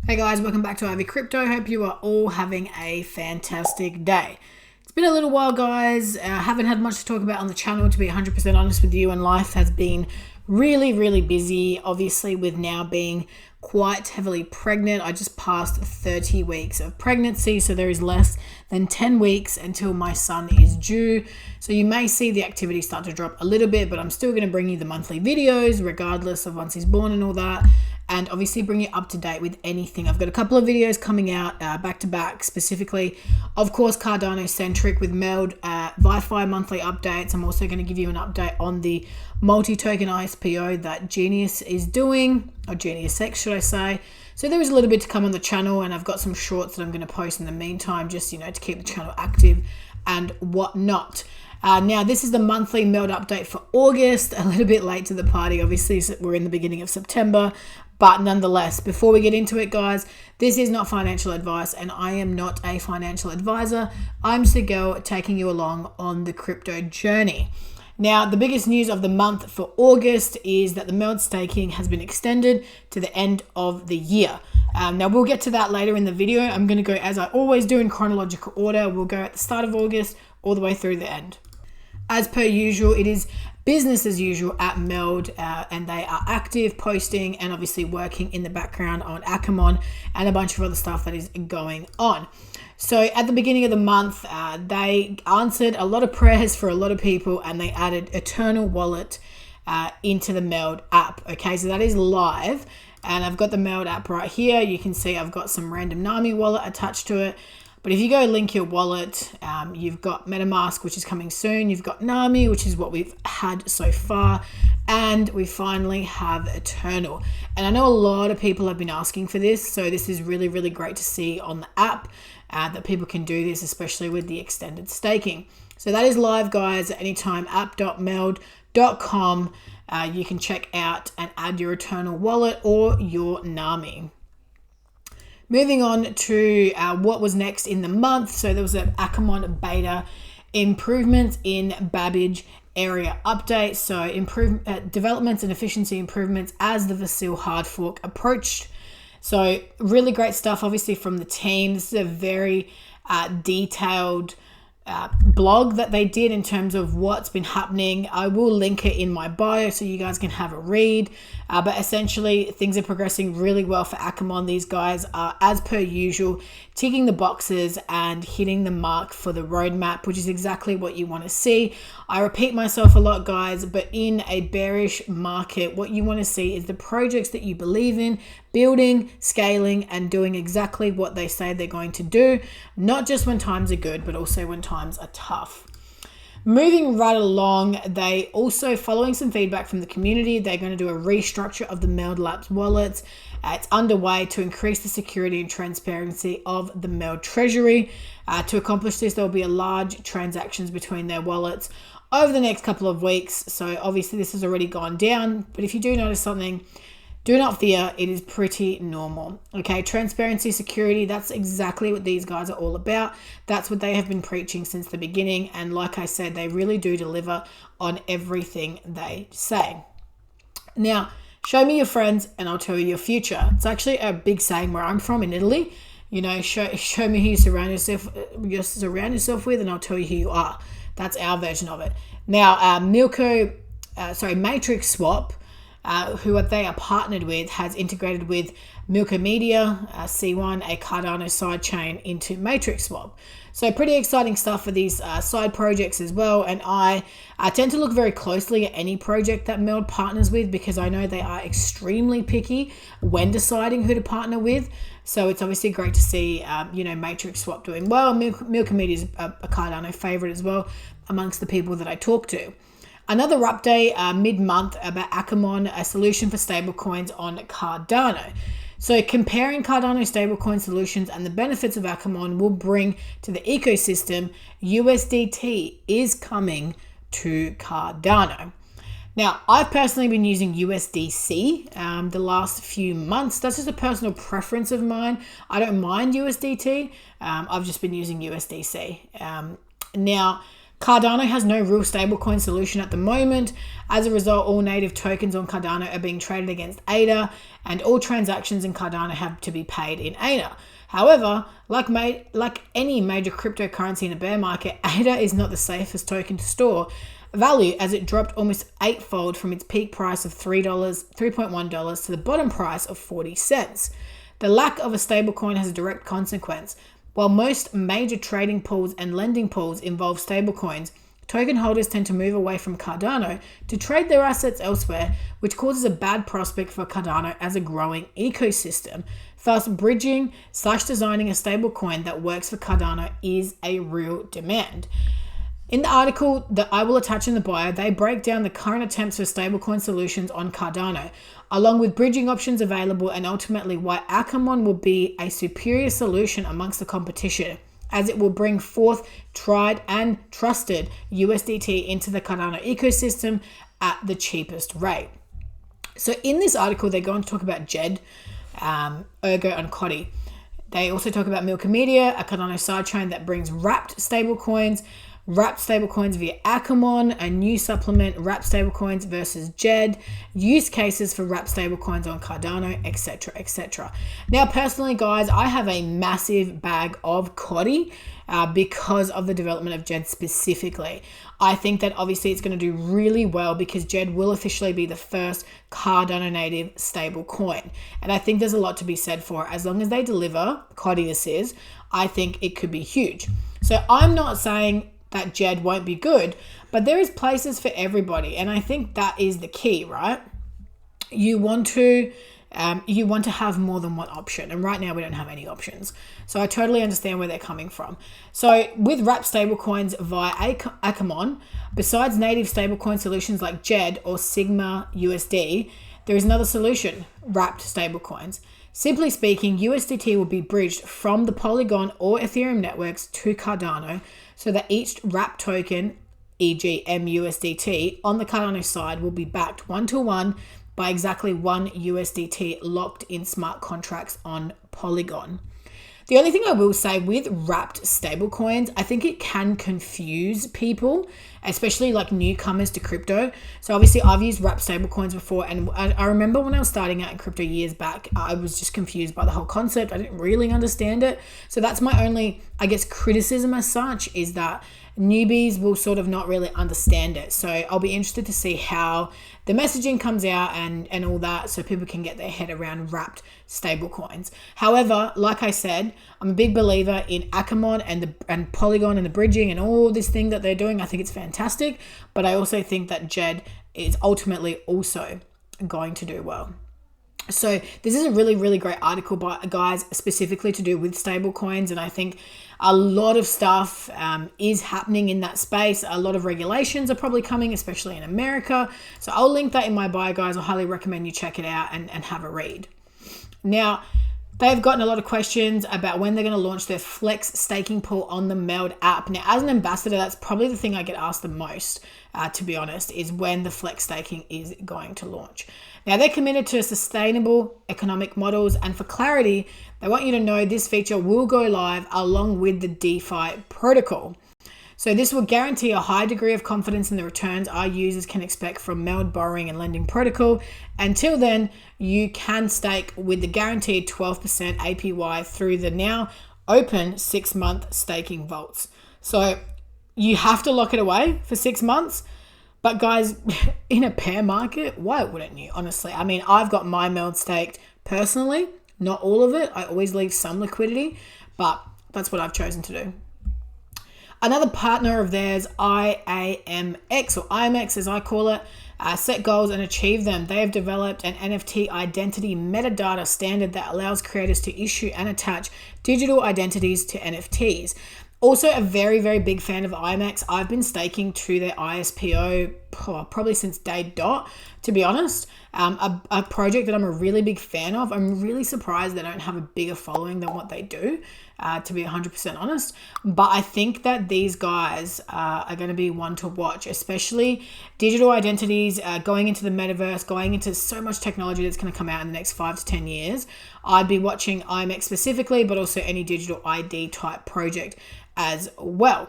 Hey guys, welcome back to Ivy Crypto. Hope you are all having a fantastic day. It's been a little while, guys. Haven't had much to talk about on the channel, to be 100% honest with you, and life has been really busy, obviously, with now being quite heavily pregnant. I just passed 30 weeks of pregnancy, so there is less than 10 weeks until my son is due. So you may see the activity start to drop a little bit, but I'm still going to bring you the monthly videos regardless of once he's born and all that, and obviously bring you up to date with anything. I've got a couple of videos coming out back to back, specifically, of course, Cardano centric with MELD Wi-Fi monthly updates. I'm also going to give you an update on the multi-token ISPO that Genius is doing, or Genius X should I say. So there is a little bit to come on the channel, and I've got some shorts that I'm going to post in the meantime, just to keep the channel active and whatnot. Now, this is the monthly MELD update for August. A little bit late to the party, obviously, so we're in the beginning of September. But nonetheless, before we get into it, guys, this is not financial advice, and I am not a financial advisor. I'm just a girl taking you along on the crypto journey. Now, the biggest news of the month for August is that the MELD staking has been extended to the end of the year. Now, we'll get to that later in the video. I'm going to go, as I always do, in chronological order. We'll go at the start of August all the way through the end. As per usual, it is business as usual at MELD, and they are active, posting, and obviously working in the background on Akamon and a bunch of other stuff that is going on. So at the beginning of the month, they answered a lot of prayers for a lot of people, and they added Eternal Wallet into the MELD app. Okay, so that is live, and I've got the MELD app right here. You can see I've got some random Nami wallet attached to it. But if you go link your wallet, you've got MetaMask, which is coming soon. You've got Nami, which is what we've had so far. And we finally have Eternal. And I know a lot of people have been asking for this. So this is really great to see on the app that people can do this, especially with the extended staking. So that is live, guys, at any time. app.meld.com. You can check out and add your Eternal wallet or your Nami. Moving on to what was next in the month. So there was an Akamon beta improvements in Babbage area update. So developments and efficiency improvements as the Vasil hard fork approached. So really great stuff, obviously, from the team. This is a very detailed blog that they did in terms of what's been happening. I will link it in my bio so you guys can have a read. But essentially, things are progressing really well for Akamon. These guys are, as per usual, ticking the boxes and hitting the mark for the roadmap, which is exactly what you want to see. I repeat myself a lot, guys, but in a bearish market, what you want to see is the projects that you believe in, building, scaling, and doing exactly what they say they're going to do, not just when times are good, but also when times are tough. Moving right along, they also, following some feedback from the community, they're going to do a restructure of the MELD Labs wallets. It's underway to increase the security and transparency of the MELD treasury. To accomplish this, there will be a large transactions between their wallets over the next couple of weeks. So obviously this has already gone down, but if you do notice something, do not fear, it is pretty normal. Okay, transparency, security, that's exactly what these guys are all about. That's what they have been preaching since the beginning. And like I said, they really do deliver on everything they say. Now, show me your friends and I'll tell you your future. It's actually a big saying where I'm from in Italy. Show me who you surround yourself with and I'll tell you who you are. That's our version of it. Now, Matrix Swap, who they are partnered with, has integrated with Milka Media, C1, a Cardano sidechain, into Matrix Swap. So pretty exciting stuff for these side projects as well. And I tend to look very closely at any project that MELD partners with, because I know they are extremely picky when deciding who to partner with. So it's obviously great to see, Matrix Swap doing well. Milka Media is a Cardano favorite as well amongst the people that I talk to. Another update mid-month about Akamon, a solution for stablecoins on Cardano. So comparing Cardano stablecoin solutions and the benefits of Akamon will bring to the ecosystem, USDT is coming to Cardano. Now, I've personally been using USDC the last few months. That's just a personal preference of mine. I don't mind USDT. I've just been using USDC. Now, Cardano has no real stablecoin solution at the moment. As a result, all native tokens on Cardano are being traded against ADA, and all transactions in Cardano have to be paid in ADA. However, like any major cryptocurrency in a bear market, ADA is not the safest token to store value, as it dropped almost eightfold from its peak price of $3.1 to the bottom price of 40 cents. The lack of a stablecoin has a direct consequence. While most major trading pools and lending pools involve stablecoins, token holders tend to move away from Cardano to trade their assets elsewhere, which causes a bad prospect for Cardano as a growing ecosystem. Thus, bridging/designing a stablecoin that works for Cardano is a real demand. In the article that I will attach in the bio, they break down the current attempts for stablecoin solutions on Cardano, along with bridging options available, and ultimately why Akamon will be a superior solution amongst the competition, as it will bring forth tried and trusted USDT into the Cardano ecosystem at the cheapest rate. So in this article, they go on to talk about JED, Ergo, and Coddy. They also talk about Milk Media, a Cardano sidechain that brings wrapped stablecoins via Akamon, a new supplement, wrapped stablecoins versus JED, use cases for wrapped stablecoins on Cardano, etc., etc. Now, personally, guys, I have a massive bag of Coddy because of the development of JED specifically. I think that obviously it's going to do really well because JED will officially be the first Cardano native stablecoin. And I think there's a lot to be said for it. As long as they deliver, Coddy this is, I think it could be huge. So I'm not saying that JED won't be good, but there is places for everybody, and I think that is the key, right? You want to have more than one option, and right now we don't have any options. So I totally understand where they're coming from. So with wrapped stablecoins via Akamon, besides native stablecoin solutions like JED or Sigma USD, there is another solution: wrapped stablecoins. Simply speaking, USDT will be bridged from the Polygon or Ethereum networks to Cardano, so that each wrapped token, e.g. MUSDT, on the Cardano side will be backed one-to-one by exactly one USDT locked in smart contracts on Polygon. The only thing I will say with wrapped stablecoins, I think it can confuse people, especially like newcomers to crypto. So obviously I've used wrapped stablecoins before, and I remember when I was starting out in crypto years back, I was just confused by the whole concept. I didn't really understand it. So that's my only, I guess, criticism as such, is that newbies will sort of not really understand it. So I'll be interested to see how the messaging comes out and all that, so people can get their head around wrapped stablecoins. However, like I said, I'm a big believer in Akamon and Polygon and the bridging and all this thing that they're doing. I think it's fantastic, but I also think that JED is ultimately also going to do well. So this is a really, really great article, guys, specifically to do with stablecoins. And I think a lot of stuff is happening in that space. A lot of regulations are probably coming, especially in America. So I'll link that in my bio, guys. I highly recommend you check it out and have a read. Now, they've gotten a lot of questions about when they're going to launch their Flex staking pool on the MELD app. Now, as an ambassador, that's probably the thing I get asked the most, to be honest, is when the Flex staking is going to launch. Now, they're committed to sustainable economic models, and for clarity, they want you to know this feature will go live along with the DeFi protocol. So this will guarantee a high degree of confidence in the returns our users can expect from MELD borrowing and lending protocol. Until then, you can stake with the guaranteed 12% APY through the now open 6-month staking vaults. So you have to lock it away for 6 months. But guys, in a bear market, why wouldn't you? Honestly, I mean, I've got my MELD staked personally, not all of it. I always leave some liquidity, but that's what I've chosen to do. Another partner of theirs, IAMX, or IMX as I call it, set goals and achieve them. They have developed an NFT identity metadata standard that allows creators to issue and attach digital identities to NFTs. Also a very, very big fan of IMX. I've been staking to their ISPO probably since day dot, to be honest. A project that I'm a really big fan of. I'm really surprised they don't have a bigger following than what they do, to be 100% honest. But I think that these guys are going to be one to watch, especially digital identities, going into the metaverse, going into so much technology that's going to come out in the next 5 to 10 years. I'd be watching IMX specifically, but also any digital ID type project as well.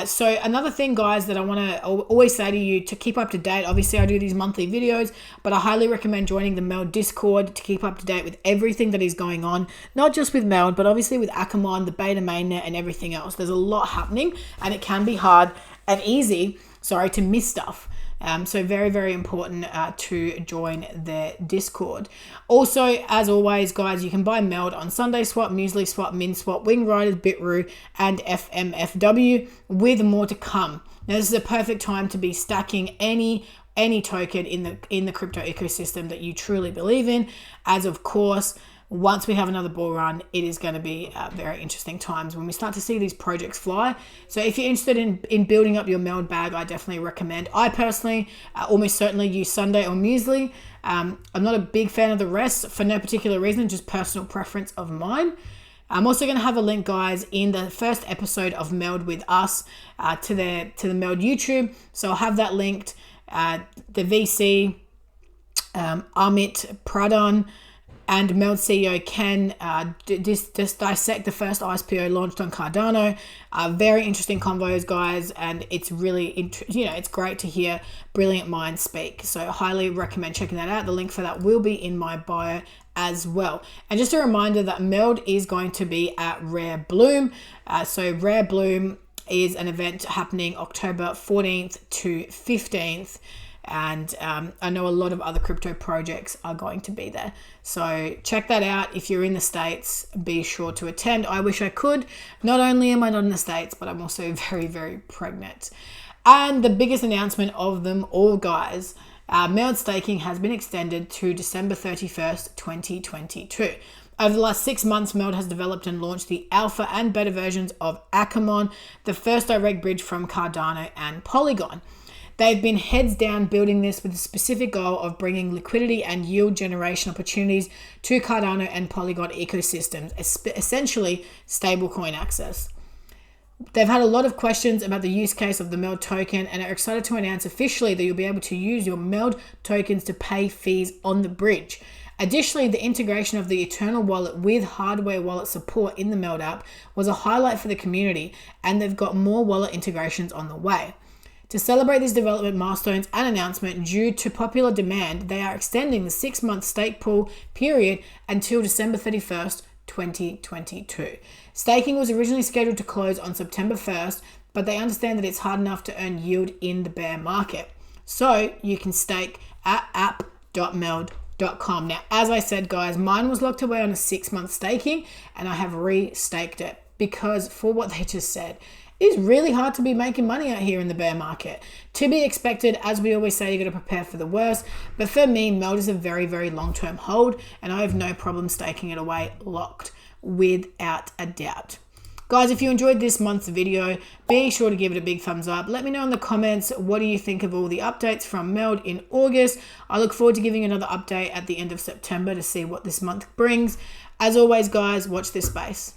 So another thing, guys, that I want to always say to you to keep up to date, obviously I do these monthly videos, but I highly recommend joining the MELD Discord to keep up to date with everything that is going on, not just with MELD, but obviously with Akamon, the beta mainnet, and everything else. There's a lot happening, and it can be hard and easy, to miss stuff. So very, very important to join the Discord. Also, as always, guys, you can buy MELD on Sunday Swap, Muesli Swap, Min Swap, Wing Riders, Bitroo, and FMFW, with more to come. Now, this is a perfect time to be stacking any token in the crypto ecosystem that you truly believe in, as of course, once we have another bull run, it is going to be very interesting times when we start to see these projects fly. So if you're interested in building up your MELD bag, I definitely recommend. I personally almost certainly use Sunday or Muesli. I'm not a big fan of the rest for no particular reason, just personal preference of mine. I'm also going to have a link, guys, in the first episode of MELD with us to the MELD YouTube. So I'll have that linked. The VC, Amit Pradhan, and MELD CEO Ken just dissect the first ISPO launched on Cardano. Very interesting convos, guys, and it's really, it's great to hear brilliant minds speak. So I highly recommend checking that out. The link for that will be in my bio as well. And just a reminder that MELD is going to be at Rare Bloom. So Rare Bloom is an event happening October 14th to 15th. And I know a lot of other crypto projects are going to be there. So check that out. If you're in the States, be sure to attend. I wish I could. Not only am I not in the States, but I'm also very, very pregnant. And the biggest announcement of them all, guys, MELD staking has been extended to December 31st, 2022. Over the last 6 months, MELD has developed and launched the alpha and beta versions of Akamon, the first direct bridge from Cardano and Polygon. They've been heads down building this with the specific goal of bringing liquidity and yield generation opportunities to Cardano and Polygon ecosystems, essentially stablecoin access. They've had a lot of questions about the use case of the MELD token and are excited to announce officially that you'll be able to use your MELD tokens to pay fees on the bridge. Additionally, the integration of the Eternal wallet with hardware wallet support in the MELD app was a highlight for the community, and they've got more wallet integrations on the way. To celebrate these development milestones and announcement, due to popular demand, they are extending the 6-month stake pool period until December 31st, 2022. Staking was originally scheduled to close on September 1st, but they understand that it's hard enough to earn yield in the bear market. So you can stake at app.meld.com. Now, as I said, guys, mine was locked away on a 6-month staking, and I have re-staked it because, for what they just said, it's really hard to be making money out here in the bear market. To be expected, as we always say, you got to prepare for the worst. But for me, MELD is a very, very long-term hold, and I have no problem staking it away locked without a doubt. Guys, if you enjoyed this month's video, be sure to give it a big thumbs up. Let me know in the comments, what do you think of all the updates from MELD in August? I look forward to giving another update at the end of September to see what this month brings. As always, guys, watch this space.